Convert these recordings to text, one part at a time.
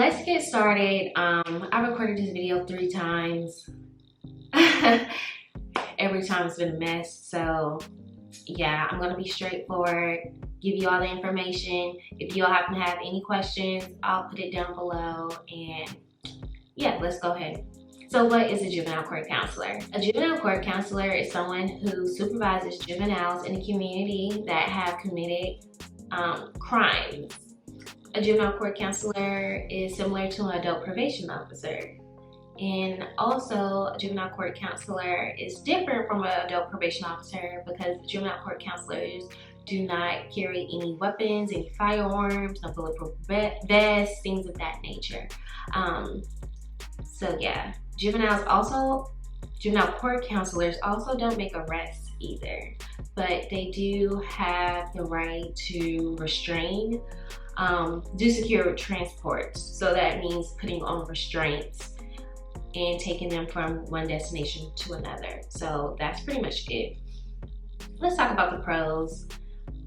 let's get started. I recorded this video 3 times. Every time it's been a mess. So yeah, I'm gonna be straightforward, give you all the information. If you all happen to have any questions, I'll put it down below. And yeah, let's go ahead. So what is a juvenile court counselor? A juvenile court counselor is someone who supervises juveniles in the community that have committed crimes. A juvenile court counselor is similar to an adult probation officer. And also, a juvenile court counselor is different from an adult probation officer because juvenile court counselors do not carry any weapons, any firearms, no bulletproof vests, things of that nature. So yeah, juvenile court counselors also don't make arrests either, but they do have the right to restrain, do secure transports. So that means putting on restraints and taking them from one destination to another. So that's pretty much it. Let's talk about the pros.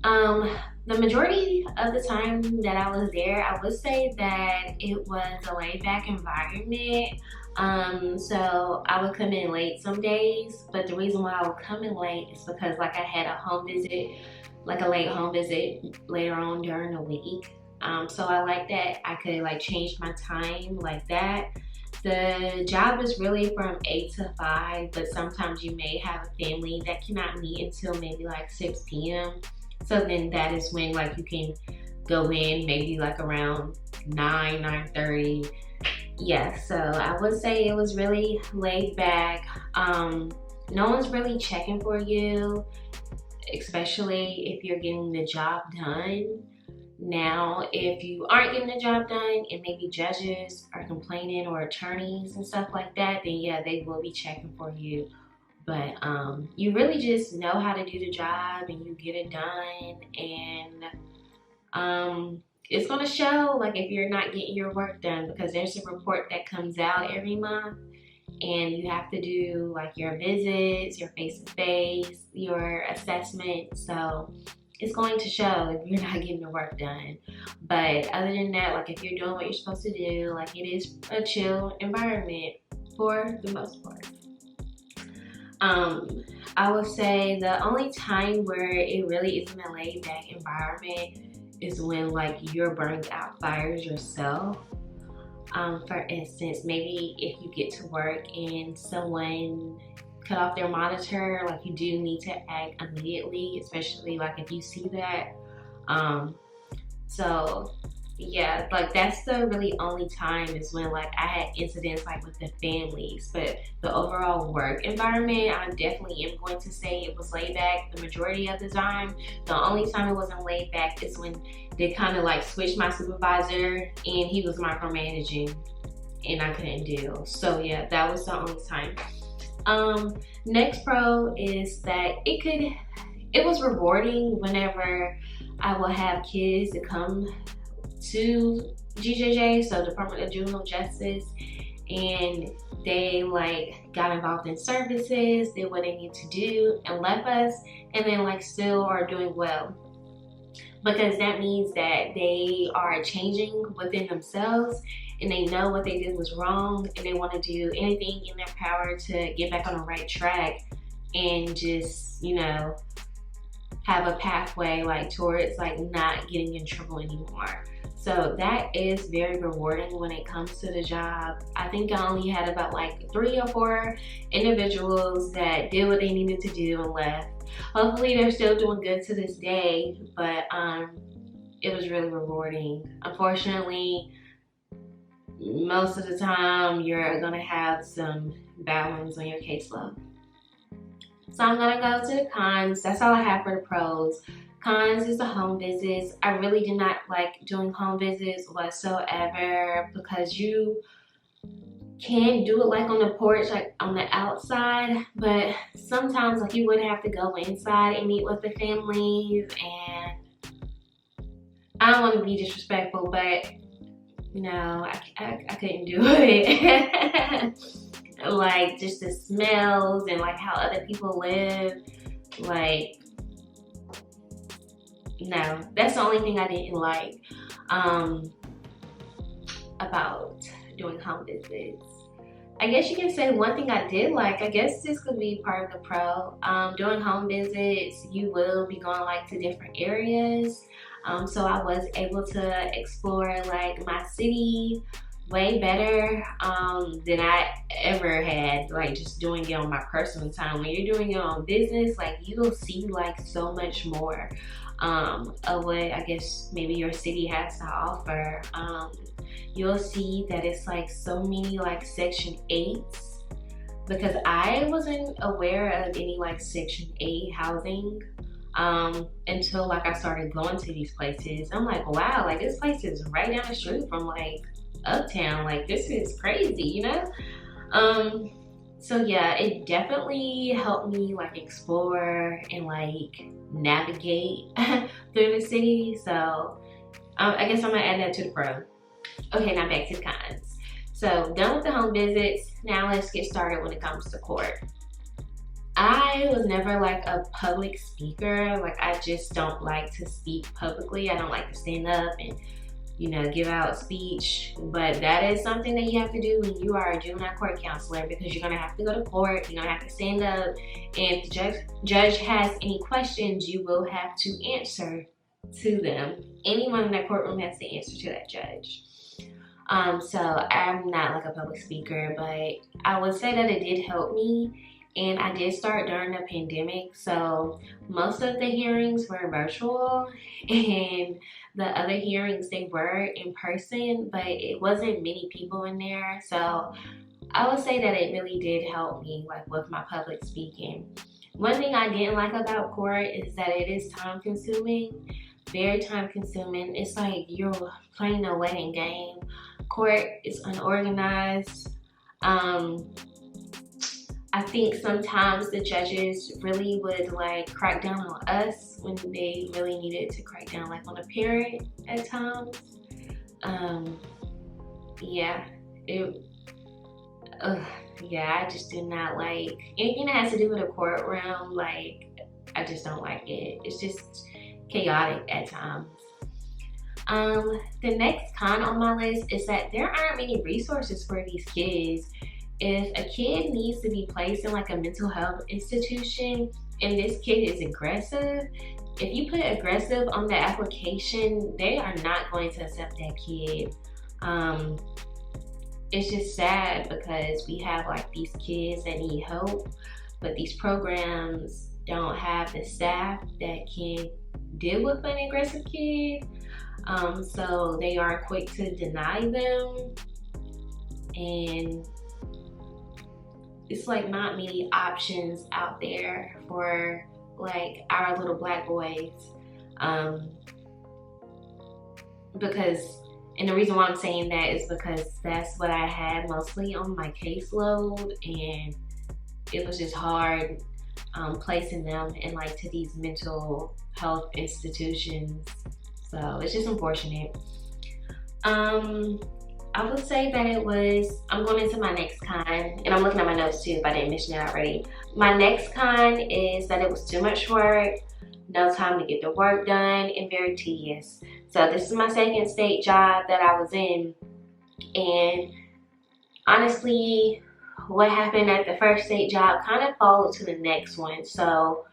The majority of the time that I was there, I would say that it was a laid-back environment. So I would come in late some days, but the reason why I would come in late is because like I had a home visit, like a late home visit later on during the week. So I like that I could like change my time like that. The job is really from 8 to 5, but sometimes you may have a family that cannot meet until maybe like 6 p.m. So then that is when like you can go in maybe like around 9:30. Yeah, so I would say it was really laid back. No one's really checking for you, especially if you're getting the job done. Now, if you aren't getting the job done and maybe judges are complaining or attorneys and stuff like that, then yeah, they will be checking for you. But you really just know how to do the job and you get it done, and it's gonna show like if you're not getting your work done, because there's a report that comes out every month and you have to do like your visits, your face-to-face, your assessment. So it's going to show if you're not getting the work done. But other than that, like if you're doing what you're supposed to do, like it is a chill environment for the most part. I would say the only time where it really isn't a laid back environment is when like you're burning out fires yourself. For instance, maybe if you get to work and someone cut off their monitor, like you do need to act immediately, especially like if you see that. So yeah, like that's the really only time is when like I had incidents like with the families. But the overall work environment, I definitely am going to say it was laid back the majority of the time. The only time it wasn't laid back is when they kind of like switched my supervisor and he was micromanaging and I couldn't deal. So yeah, that was the only time. Next pro is that it was rewarding whenever I will have kids to come to GJJ, so Department of Juvenile Justice, and they like got involved in services, did what they need to do and left us, and then like still are doing well, because that means that they are changing within themselves and they know what they did was wrong and they want to do anything in their power to get back on the right track and just, you know, have a pathway like towards like not getting in trouble anymore. So that is very rewarding when it comes to the job. I think I only had about like 3 or 4 individuals that did what they needed to do and left. Hopefully they're still doing good to this day, but it was really rewarding. Unfortunately, most of the time you're gonna have some bad ones on your caseload. So I'm gonna go to the cons. That's all I have for the pros. Cons is the home visits. I really do not like doing home visits whatsoever because you can do it like on the porch, like on the outside, but sometimes like you would have to go inside and meet with the families, and I don't want to be disrespectful, but you know, I couldn't do it. Like just the smells and like how other people live, like no, that's the only thing I didn't like. about doing home visits. I guess you can say one thing I did like, I guess this could be part of the pro. Doing home visits, you will be going like to different areas. So I was able to explore like my city way better than I ever had, like just doing it on my personal time. When you're doing it on business, like you'll see like so much more of what I guess maybe your city has to offer. You'll see that it's like so many like Section 8s, because I wasn't aware of any like Section 8 housing until like I started going to these places. I'm like, wow, like this place is right down the street from like uptown. Like this is crazy, you know? So yeah, it definitely helped me like explore and like navigate through the city. So I guess I'm gonna add that to the pro. Okay, now back to the cons. So done with the home visits, now let's get started when it comes to court. I was never like a public speaker. Like I just don't like to speak publicly. I don't like to stand up and, you know, give out speech. But that is something that you have to do when you are a juvenile court counselor, because you're gonna have to go to court, you're gonna have to stand up, and if the judge has any questions, you will have to answer to them. Anyone in that courtroom has to answer to that judge. So I'm not like a public speaker, but I would say that it did help me. And I did start during the pandemic, so most of the hearings were virtual, and the other hearings, they were in person, but it wasn't many people in there. So I would say that it really did help me like with my public speaking. One thing I didn't like about court is that it is time consuming, very time consuming. It's like you're playing a waiting game. Court is unorganized. I think sometimes the judges really would like crack down on us when they really needed to crack down like on a parent at times. Yeah, I just do not like anything that has to do with a courtroom. Like, I just don't like it. It's just chaotic at times. The next con on my list is that there aren't many resources for these kids. If a kid needs to be placed in like a mental health institution and this kid is aggressive, if you put aggressive on the application, they are not going to accept that kid. It's just sad because we have like these kids that need help, but these programs don't have the staff that can deal with an aggressive kid. So they are quick to deny them, and it's like not many options out there for like our little black boys. And the reason why I'm saying that is because that's what I had mostly on my caseload, and it was just hard placing them in like to these mental health institutions. So it's just unfortunate. I would say that it was, I'm going into my next con, and I'm looking at my notes too if I didn't mention it already. My next con is that it was too much work, no time to get the work done, and very tedious. So this is my second state job that I was in, and honestly, what happened at the first state job kind of followed to the next one. So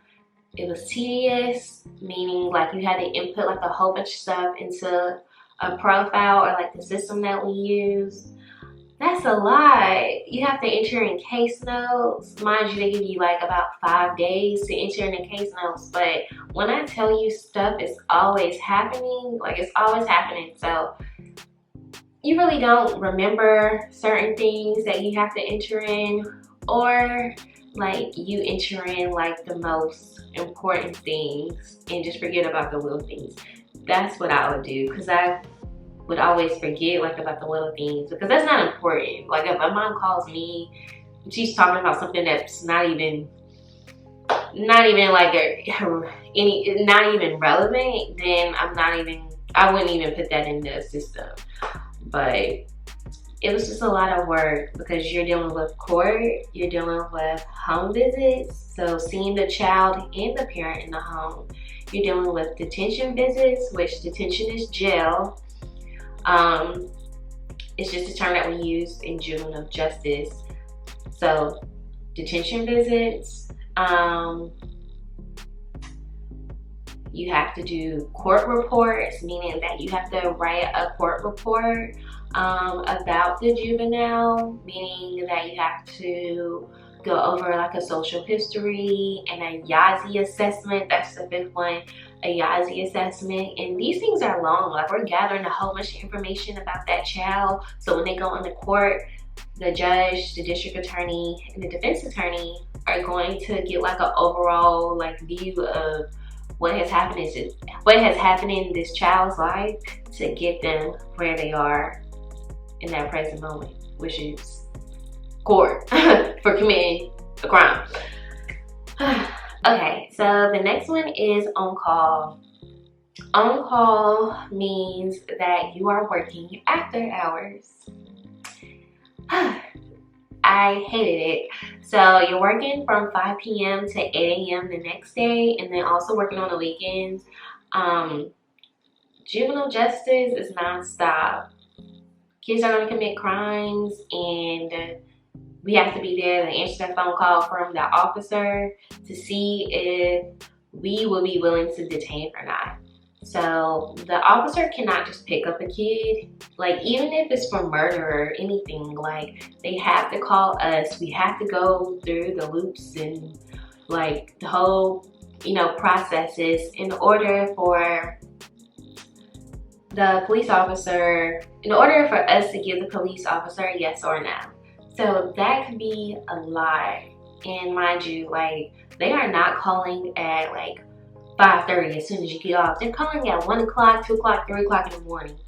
it was tedious, meaning like you had to input like a whole bunch of stuff into a profile or like the system that we use. That's a lot. You have to enter in case notes. Mind you, they give you like about 5 days to enter in the case notes, but when I tell you stuff is always happening, like it's always happening. So you really don't remember certain things that you have to enter in, or like you enter in like the most important things and just forget about the little things. That's what I would do, because I would always forget like about the little things, because that's not important. Like if my mom calls me and she's talking about something that's not even like not even relevant, then I wouldn't even put that in the system. But it was just a lot of work, because you're dealing with court, you're dealing with home visits, so seeing the child and the parent in the home. You're dealing with detention visits, which detention is jail. It's just a term that we use in juvenile justice. So detention visits, you have to do court reports, meaning that you have to write a court report about the juvenile, meaning that you have to go over like a social history and a Yazi assessment. That's the fifth one, a Yazi assessment. And these things are long. Like, we're gathering a whole bunch of information about that child. So when they go into court, the judge, the district attorney, and the defense attorney are going to get like an overall like view of what has happened in this child's life to get them where they are in that present moment, which is court for committing a crime. Okay, so the next one is on call. On call means that you are working after hours. I hated it. So you're working from 5 p.m. to 8 a.m. the next day, and then also working on the weekends. Juvenile justice is nonstop. Kids are going to commit crimes, and we have to be there to answer that phone call from the officer to see if we will be willing to detain or not. So the officer cannot just pick up a kid. Like, even if it's for murder or anything, like, they have to call us. We have to go through the loops and like the whole, processes in order for the police officer, in order for us to give the police officer a yes or no. So that could be a lot. And mind you, like, they are not calling at like 5:30 as soon as you get off. They're calling at 1 o'clock, 2 o'clock, 3 o'clock in the morning.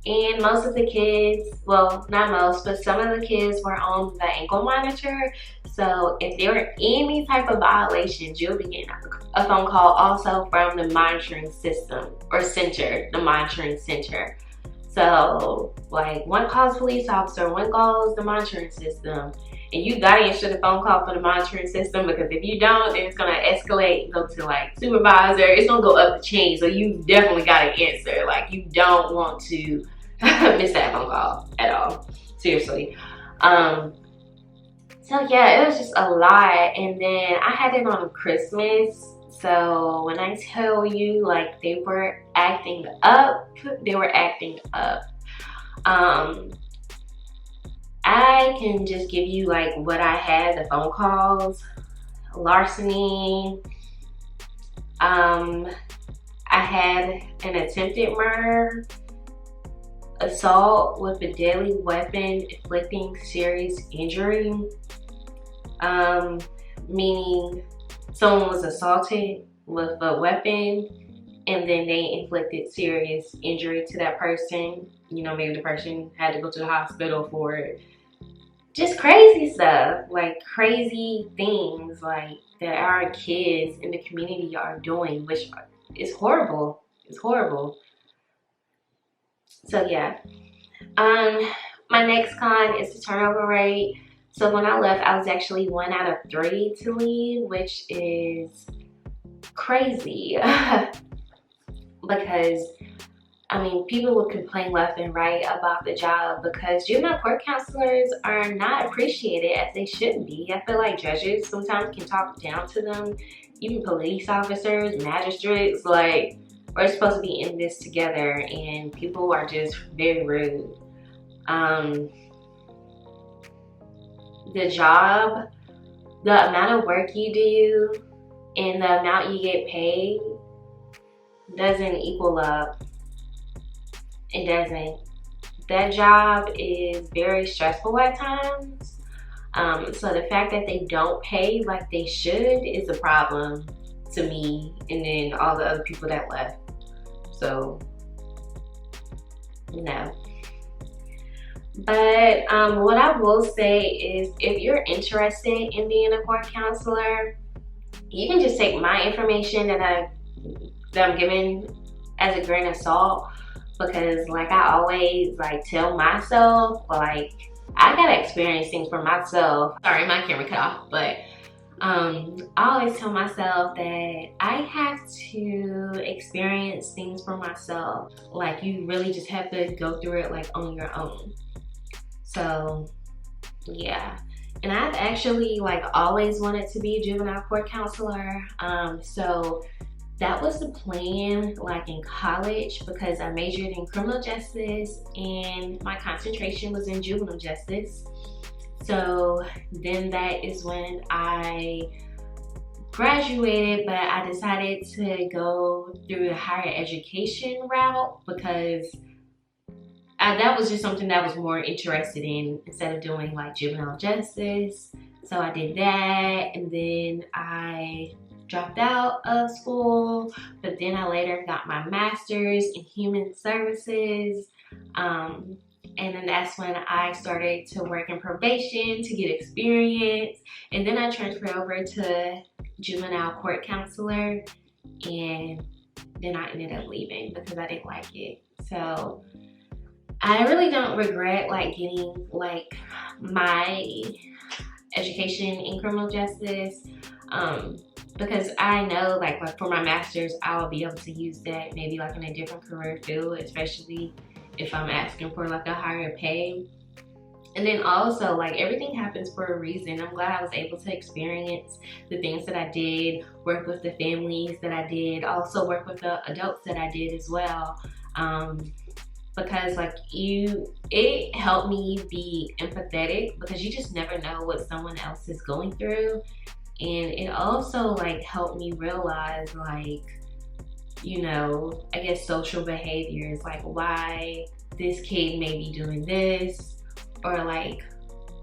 And most of the kids, well, not most, but some of the kids were on the ankle monitor. So if there were any type of violations, you'll be getting a phone call also from the monitoring system or center, the monitoring center. So like, one calls police officer, one calls the monitoring system. And you gotta answer the phone call for the monitoring system, because if you don't, then it's gonna escalate, go to like supervisor. It's gonna go up the chain. So you definitely gotta answer. Like, you don't want to miss that phone call at all. Seriously. So yeah, it was just a lot. And then I had it on Christmas. So when I tell you, like, they were acting up, they were acting up. I can just give you like what I had, the phone calls. Larceny. I had an attempted murder, assault with a deadly weapon inflicting serious injury, meaning someone was assaulted with a weapon and then they inflicted serious injury to that person. Maybe the person had to go to the hospital for it. Just crazy stuff, like crazy things like that our kids in the community are doing, which is horrible. It's horrible. So yeah. My next con is the turnover rate. So when I left, I was actually 1 out of 3 to leave, which is crazy. Because people would complain left and right about the job because juvenile court counselors are not appreciated as they should be. I feel like judges sometimes can talk down to them, even police officers, magistrates. Like, we're supposed to be in this together, and people are just very rude. The job, the amount of work you do and the amount you get paid doesn't equal up. It doesn't. That job is very stressful at times. So the fact that they don't pay like they should is a problem to me and then all the other people that left. So, no. But what I will say is, if you're interested in being a court counselor, you can just take my information that I'm giving as a grain of salt. Because like I always like tell myself, like, I gotta experience things for myself. Sorry, my camera cut off, but I always tell myself that I have to experience things for myself. Like, you really just have to go through it like on your own. So yeah, and I've actually like always wanted to be a juvenile court counselor. So that was the plan like in college, because I majored in criminal justice and my concentration was in juvenile justice. So then that is when I graduated, but I decided to go through the higher education route because that was just something that I was more interested in instead of doing like juvenile justice. So I did that, and then I dropped out of school, but then I later got my master's in human services. And then that's when I started to work in probation to get experience. And then I transferred over to juvenile court counselor, and then I ended up leaving because I didn't like it. So I really don't regret like getting like my education in criminal justice, because I know like for my master's I'll be able to use that maybe like in a different career field, especially if I'm asking for like a higher pay. And then also like everything happens for a reason. I'm glad I was able to experience the things that I did, work with the families that I did, also work with the adults that I did as well. Because like it helped me be empathetic, because you just never know what someone else is going through. And it also like helped me realize like, you know, I guess social behaviors, like why this kid may be doing this, or like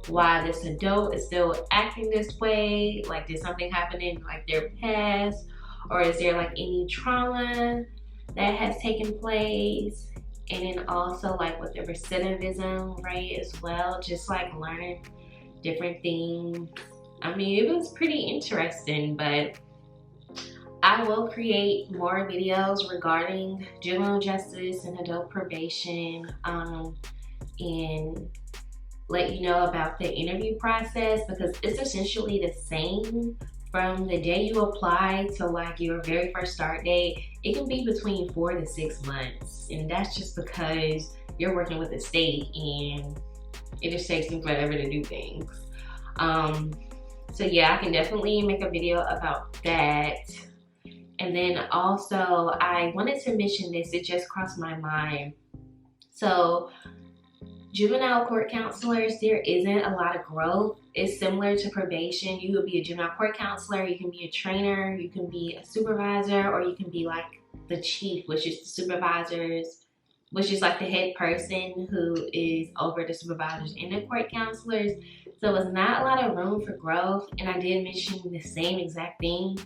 why this adult is still acting this way. Like did something happen in like their past, or is there like any trauma that has taken place? And then also like with the recidivism rate as well, just like learning different things. I mean, it was pretty interesting, but I will create more videos regarding juvenile justice and adult probation, and let you know about the interview process, because it's essentially the same from the day you apply to like your very first start date. It can be between 4 to 6 months, and that's just because you're working with the state and it just takes them forever to do things. So yeah, I can definitely make a video about that. And then also I wanted to mention this, it just crossed my mind. So juvenile court counselors, there isn't a lot of growth. It's similar to probation. You will be a juvenile court counselor, you can be a trainer, you can be a supervisor, or you can be like the chief, which is the supervisors, which is like the head person who is over the supervisors and the court counselors. So it's not a lot of room for growth. And I did mention the same exact thing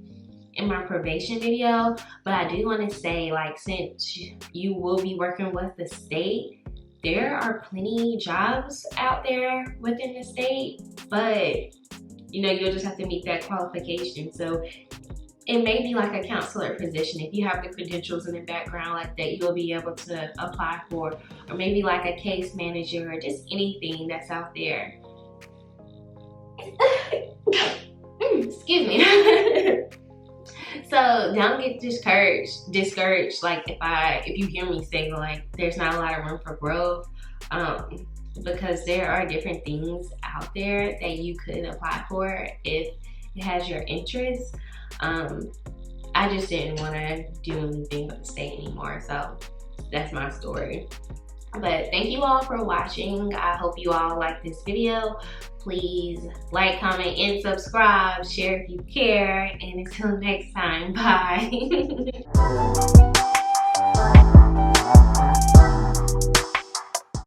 in my probation video, but I do want to say, like, since you will be working with the state, there are plenty jobs out there within the state, but you know, you'll just have to meet that qualification. So it may be like a counselor position. If you have the credentials in the background like that, you'll be able to apply for, or maybe like a case manager, or just anything that's out there. Excuse me. So don't get discouraged like if you hear me say like there's not a lot of room for growth, because there are different things out there that you could apply for if it has your interest. I just didn't want to do anything with the state anymore, so that's my story. But thank you all for watching. I hope you all like this video. Please like, comment, and subscribe. Share if you care. And until next time, bye.